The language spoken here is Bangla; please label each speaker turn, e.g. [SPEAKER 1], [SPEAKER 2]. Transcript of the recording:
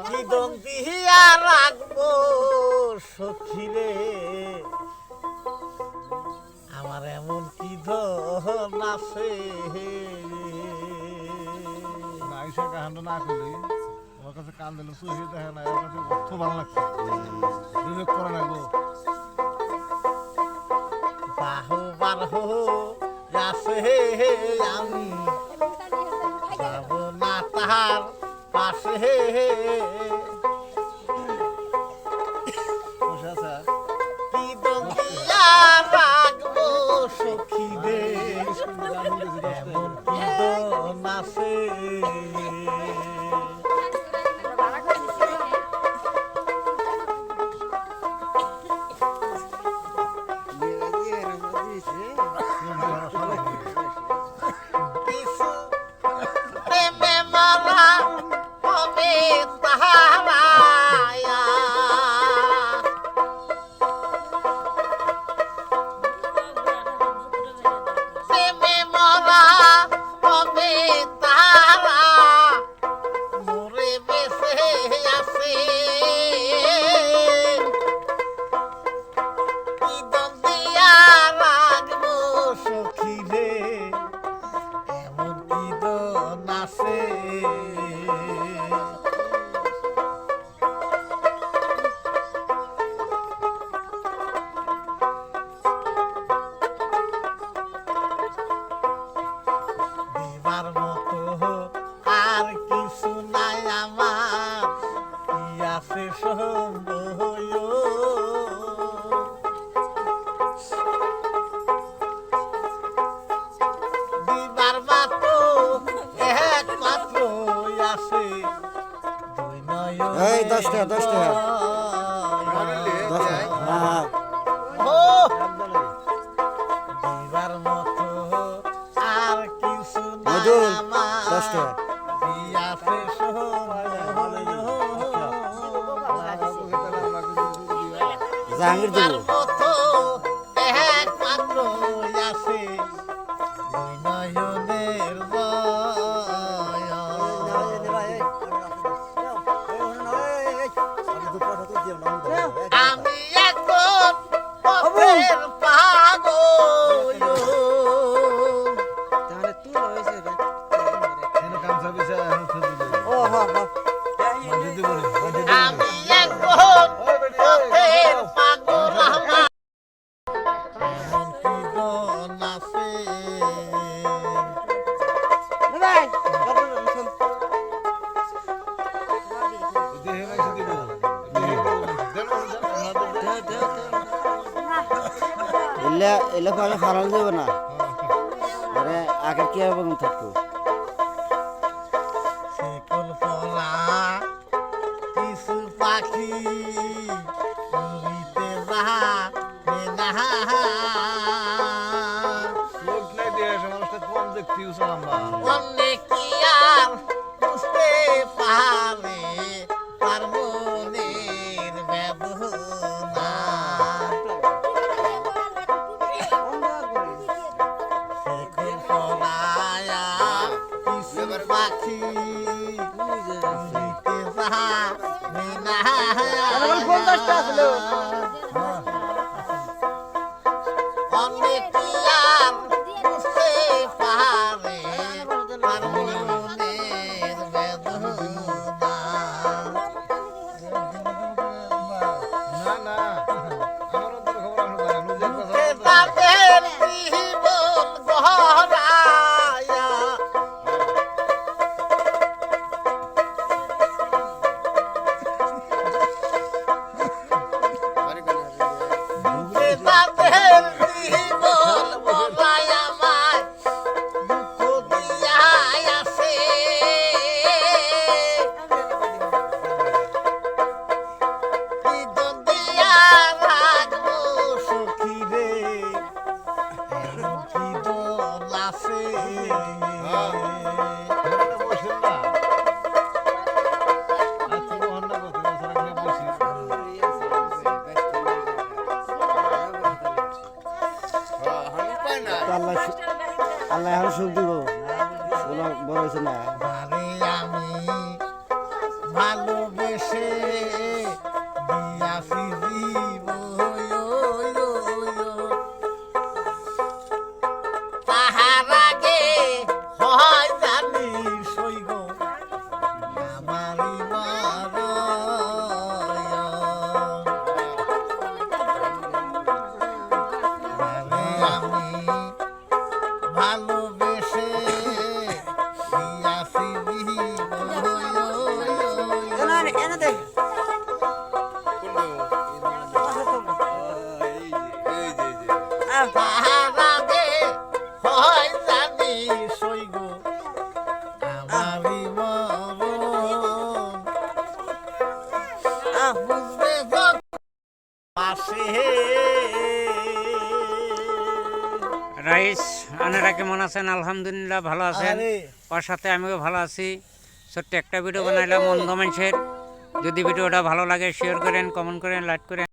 [SPEAKER 1] কি দম দিয়া রাখবো সখী রে, আমার এমন কি ধন আছে।
[SPEAKER 2] আইসা কাহানটা না করলে আমার কাছে কান দিলে সুহি দেখে না, আমার কাছে অর্থ ভালো লাগছে, বিবেক করে না গো।
[SPEAKER 1] বাহু বারহু আছে আমি যাব না তাহার পাশে। কি দম দিয়া রাখবো সখী রে, এমন কি ধন আছে। আর কিছু নাই আমার, কি আছে সম্ভয়। দিবার মাত্র একমাত্র আছে দুই নয়ন।
[SPEAKER 3] এই 10 টাকা 10 টাকা 10 টাকা।
[SPEAKER 1] দিবার মতো আর কিছু নাই
[SPEAKER 3] মজুর,
[SPEAKER 1] আমার,
[SPEAKER 3] 10 টাকা।
[SPEAKER 1] কি আছে
[SPEAKER 3] জাহাঙ্গীর দেবো
[SPEAKER 1] মতো একমাত্র আছে দুই নয়নের আমি এখন পথের পাগল। আমি এখন পথের পাগল, আমার এমন কি ধন আছে।
[SPEAKER 3] এলে পরে হারানো যাবে না, আরে আগে কি হবে থাকতো।
[SPEAKER 1] শিকল পলা কিছু পাখি উড়িতে যাবে না, অনেক কি আর বুঝতে পারে তার মনের বেদনা। শিকল পলায়া কিছু পাখি উড়িতে যাবে না, অনেক কি আর বুঝতে পারে তার মনের বেদনা। তাদের জীবন গহরায়া তাদের জীবন বলায়া মায় দুঃখ দিয়া আছে। কি দম দিয়া রাখবো সখী রে, এমন কি দল আছে।
[SPEAKER 3] আল্লাহ এখন সুখ দিব, বড় হয়েছে না।
[SPEAKER 1] বারে
[SPEAKER 4] আপনারা কেমন আছেন? আলহামদুলিল্লাহ ভালো আছেন।
[SPEAKER 1] আরে
[SPEAKER 4] ওর সাথে আমিও ভালো আছি। ছোট্ট একটা ভিডিও বানাইলাম অন্ধ মানুষের। যদি ভিডিওটা ভালো লাগে শেয়ার করেন, কমেন্ট করেন, লাইক করেন।